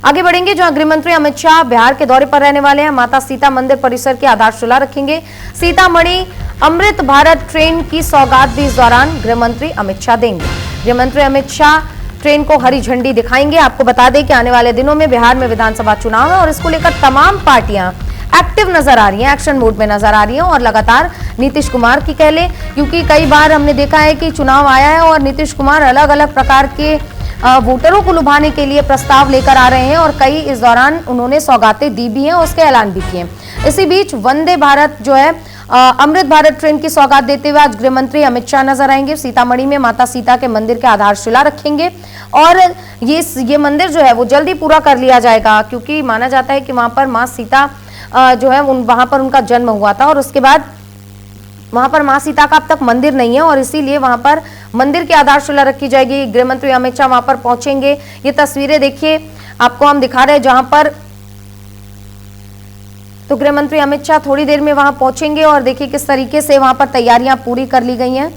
आगे बढ़ेंगे, जहां गृह मंत्री अमित शाह बिहार के दौरे पर रहने वाले हैं। माता सीता मंदिर परिसर की आधारशिला रखेंगे। सीतामढ़ी अमृत भारत ट्रेन की सौगात भी इस दौरान गृह मंत्री अमित शाह देंगे। गृह मंत्री अमित शाह ट्रेन को हरी झंडी दिखाएंगे। आपको बता दें कि आने वाले दिनों में बिहार में विधानसभा चुनाव है और इसको लेकर तमाम पार्टियां एक्टिव नजर आ रही हैं, एक्शन मोड में नजर आ रही हैं और लगातार नीतीश कुमार की कह ले, क्योंकि कई बार हमने देखा है कि चुनाव आया है और नीतीश कुमार अलग अलग प्रकार के वोटरों को लुभाने के लिए प्रस्ताव लेकर आ रहे हैं और कई इस दौरान उन्होंने सौगातें दी भी हैं, उसके ऐलान भी किए। इसी बीच वंदे भारत जो है अमृत भारत ट्रेन की सौगात देते हुए आज गृह मंत्री अमित शाह नजर आएंगे। सीतामढ़ी में माता सीता के मंदिर के आधारशिला रखेंगे और ये मंदिर जो है वो जल्दी पूरा कर लिया जाएगा, क्योंकि माना जाता है कि वहां पर माँ सीता जो है वहां पर उनका जन्म हुआ था और उसके बाद वहां पर मां सीता का अब तक मंदिर नहीं है और इसीलिए वहां पर मंदिर की आधारशिला रखी जाएगी। गृह मंत्री अमित शाह वहां पर पहुंचेंगे। ये तस्वीरें देखिए, आपको हम दिखा रहे हैं जहां पर तो गृह मंत्री अमित शाह थोड़ी देर में वहां पहुंचेंगे और देखिए किस तरीके से वहां पर तैयारियां पूरी कर ली गई हैं।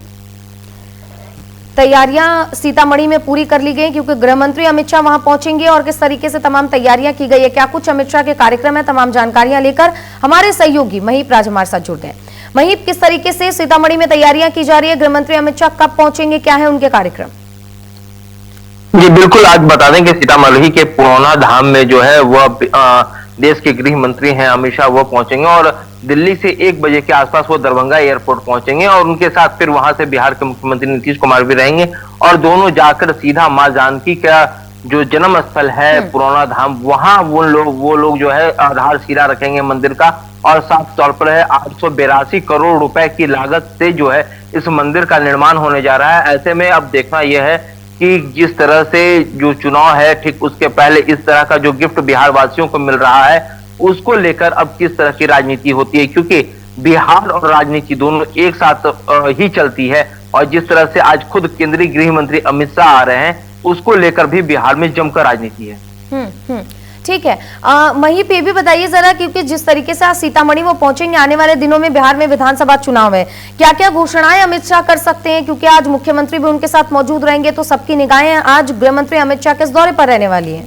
तैयारियां सीतामढ़ी में पूरी कर ली गई क्योंकि गृह मंत्री अमित शाह वहां पहुंचेंगे और किस तरीके से तमाम तैयारियां की गई है, क्या कुछ अमित शाह के कार्यक्रम है, तमाम जानकारियां लेकर हमारे सहयोगी महीप राज हमारे साथ जुड़ गए। महीप, किस तरीके से सीतामढ़ी में तैयारियां की जा रही है, गृह मंत्री अमित शाह कब पहुंचेंगे, क्या है उनके कार्यक्रम? जी बिल्कुल, आज बता दें कि सीतामढ़ी के पुरौना धाम में जो है वह देश के गृह मंत्री हैं अमित शाह, वो पहुंचेंगे और दिल्ली से 1 बजे के आसपास वो दरभंगा एयरपोर्ट पहुंचेंगे और उनके साथ फिर वहां से बिहार के मुख्यमंत्री नीतीश कुमार भी रहेंगे और दोनों जाकर सीधा मां जानकी का जो जन्म स्थल है पुरौना धाम, वहां वो लोग जो है आधारशिला रखेंगे मंदिर का और साफ तौर पर है 882 करोड़ रुपए की लागत से जो है इस मंदिर का निर्माण होने जा रहा है। ऐसे में अब देखना यह है कि जिस तरह से जो चुनाव है ठीक उसके पहले इस तरह का जो गिफ्ट बिहार वासियों को मिल रहा है उसको लेकर अब किस तरह की राजनीति होती है, क्योंकि बिहार और राजनीति दोनों एक साथ ही चलती है और जिस तरह से आज खुद केंद्रीय गृह मंत्री अमित शाह आ रहे हैं उसको लेकर भी बिहार में जमकर राजनीति है। ठीक है, महीप ये भी बताइए जरा, क्योंकि जिस तरीके से आज सीतामढ़ी वो पहुंचेंगे, आने वाले दिनों में बिहार में विधानसभा चुनाव है, क्या क्या घोषणाएं अमित शाह कर सकते हैं, क्योंकि आज मुख्यमंत्री भी उनके साथ मौजूद रहेंगे तो सबकी निगाहें आज गृह मंत्री अमित शाह किस दौरे पर रहने वाली है?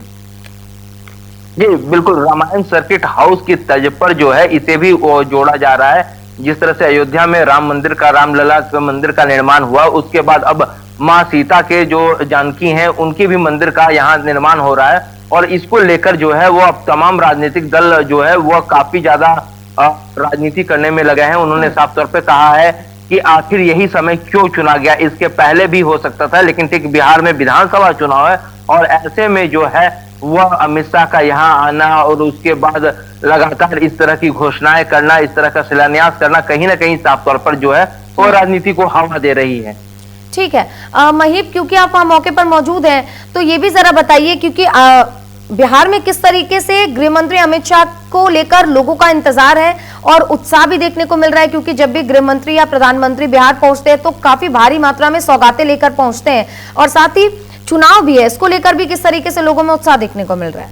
जी बिल्कुल, रामायण सर्किट हाउस की तर्ज पर जो है इसे भी जोड़ा जा रहा है। जिस तरह से अयोध्या में राम मंदिर का, रामलला मंदिर का निर्माण हुआ, उसके बाद अब माँ सीता के जो जानकी हैं उनकी भी मंदिर का यहाँ निर्माण हो रहा है और इसको लेकर जो है वो अब तमाम राजनीतिक दल जो है वो काफी ज्यादा राजनीति करने में लगे हैं। उन्होंने साफ तौर पे कहा है कि आखिर यही समय क्यों चुना गया, इसके पहले भी हो सकता था, लेकिन ठीक बिहार में विधानसभा चुनाव है और ऐसे में जो है वह अमित शाह का यहाँ आना और उसके बाद लगातार इस तरह की घोषणाएं करना, इस तरह का शिलान्यास करना कहीं ना कहीं साफ तौर पर जो है वो राजनीति को हवा दे रही है। ठीक है, महीप, क्योंकि आप वहां मौके पर मौजूद हैं तो ये भी जरा बताइए, क्योंकि बिहार में किस तरीके से गृह मंत्री अमित शाह को लेकर लोगों का इंतजार है और उत्साह भी देखने को मिल रहा है, क्योंकि जब भी गृह मंत्री या प्रधानमंत्री बिहार पहुंचते हैं तो काफी भारी मात्रा में सौगातें लेकर पहुंचते हैं और साथ ही चुनाव भी है, इसको लेकर भी किस तरीके से लोगों में उत्साह देखने को मिल रहा है?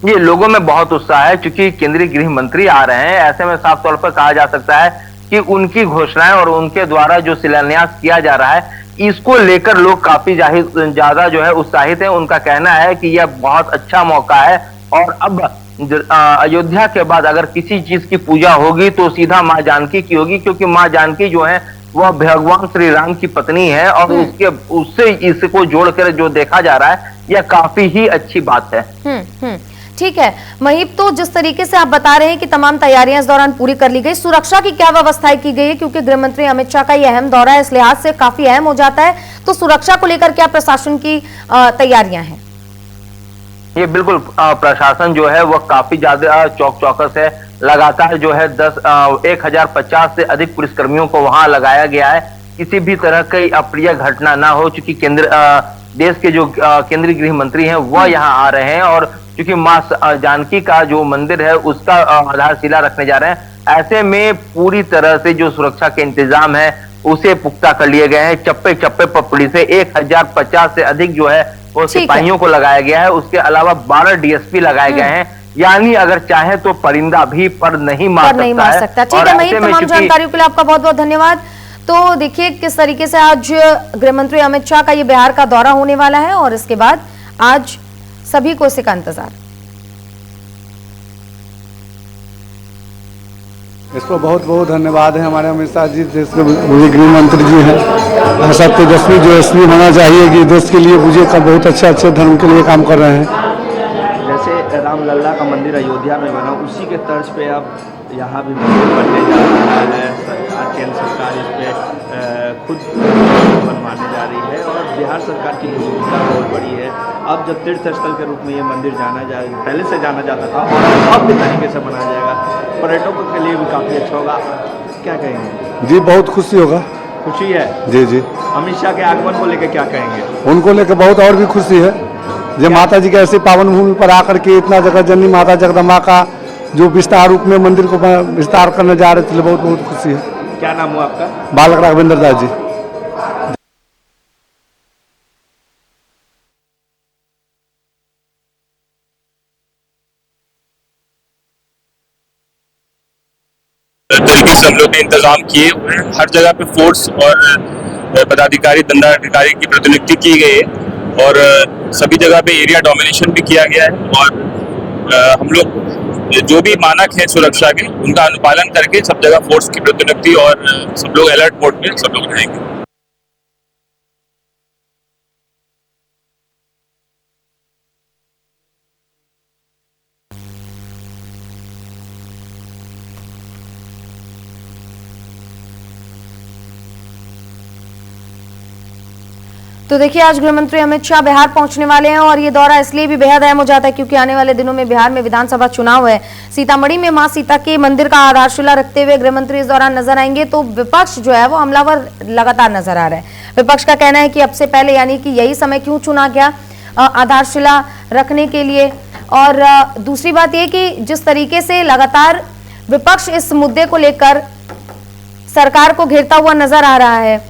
ये लोगों में बहुत उत्साह है क्योंकि केंद्रीय गृह मंत्री आ रहे हैं। ऐसे में साफ तौर पर कहा जा सकता है कि उनकी घोषणाएं और उनके द्वारा जो शिलान्यास किया जा रहा है इसको लेकर लोग काफी ज्यादा जो है उत्साहित हैं। उनका कहना है कि यह बहुत अच्छा मौका है और अब अयोध्या के बाद अगर किसी चीज की पूजा होगी तो सीधा माँ जानकी की होगी, क्योंकि माँ जानकी जो है वह भगवान श्री राम की पत्नी है और उससे इसको जोड़कर जो देखा जा रहा है यह काफी ही अच्छी बात है। ठीक है महीप, तो जिस तरीके से आप बता रहे हैं कि तमाम तैयारियां इस दौरान पूरी कर ली गई, सुरक्षा की क्या व्यवस्थाएं की गई है, क्योंकि गृह मंत्री अमित शाह का यह अहम दौरा है, इस लिहाज से काफी अहम हो जाता है, तो सुरक्षा को लेकर क्या प्रशासन की तैयारियां हैं? ये बिल्कुल, प्रशासन जो है वह काफी ज्यादा चौकस है। लगातार जो है 1050 से अधिक पुलिसकर्मियों को वहां लगाया गया है, किसी भी तरह की अप्रिय घटना ना हो, चूंकि देश के जो केंद्रीय गृह मंत्री हैं वह यहाँ आ रहे हैं और क्योंकि माँ जानकी का जो मंदिर है उसका आधारशिला रखने जा रहे हैं। ऐसे में पूरी तरह से जो सुरक्षा के इंतजाम है उसे पुख्ता कर लिए गए हैं। चप्पे चप्पे पर पुलिस 1050 से अधिक जो है वो सिपाहियों को लगाया गया है। उसके अलावा 12 डीएसपी लगाए गए हैं, यानी अगर चाहे तो परिंदा भी पर नहीं मार सकता। ठीक है महीप, तमाम जानकारियों के लिए आपका बहुत बहुत धन्यवाद। तो देखिए किस तरीके से आज गृह मंत्री अमित शाह का ये बिहार का दौरा होने वाला है और इसके बाद आज सभी को इसी का इंतजार। इसको बहुत बहुत धन्यवाद है हमारे अमित शाह जी, देश के गृह मंत्री जी हैं। ऐसा तेजस्वी जो एसपी होना चाहिए कि देश के लिए मुझे का बहुत अच्छे धर्म के लिए काम कर रहे हैं। जैसे रामलला का मंदिर अयोध्या में बना, उसी के तर्ज पे अब यहाँ भी मंदिर बनने जा रहा है। सरकार, केंद्र सरकार इस पे खुद बनवाने जा रही है और बिहार सरकार की भूमिका बहुत बड़ी है। अब जब तीर्थ स्थल के रूप में ये मंदिर पहले से जाना जाता था और अब भी तरीके से बनाया जाएगा, पर्यटकों के लिए भी काफ़ी अच्छा होगा। क्या कहेंगे? जी बहुत खुशी होगा। खुशी है जी जी। अमित शाह के आगमन को लेकर क्या कहेंगे? उनको लेकर बहुत और भी खुशी है। जब माता जी के ऐसी पावन भूमि पर आकर के इतना जगत जननी माता जगदम्बा का जो विस्तार रूप में मंदिर को विस्तार करने जा रहे थे, बहुत बहुत खुशी है। क्या नाम हुआ आपका? बालक राघवेंद्र दास जी। तरीके से हम लोग ने इंतजाम किए हुए हैं। हर जगह पे फोर्स और पदाधिकारी, दंडाधिकारी की प्रतिनियुक्ति की गई है और सभी जगह पे एरिया डोमिनेशन भी किया गया है और हम लोग जो भी मानक है सुरक्षा के, उनका अनुपालन करके सब जगह फोर्स की प्रतिनियुक्ति और सब लोग अलर्ट मोड में सब लोग रहेंगे। तो देखिए, आज गृहमंत्री अमित शाह बिहार पहुंचने वाले हैं और ये दौरा इसलिए भी बेहद अहम हो जाता है क्योंकि आने वाले दिनों में बिहार में विधानसभा चुनाव है। सीतामढ़ी में मां सीता के मंदिर का आधारशिला रखते हुए गृहमंत्री इस दौरान नजर आएंगे। तो विपक्ष जो है वो हमलावर लगातार नजर आ रहा है। विपक्ष का कहना है कि अब से पहले यानी कि यही समय क्यों चुना गया आधारशिला रखने के लिए। और दूसरी बात यह कि जिस तरीके से लगातार विपक्ष इस मुद्दे को लेकर सरकार को घेरता हुआ नजर आ रहा है,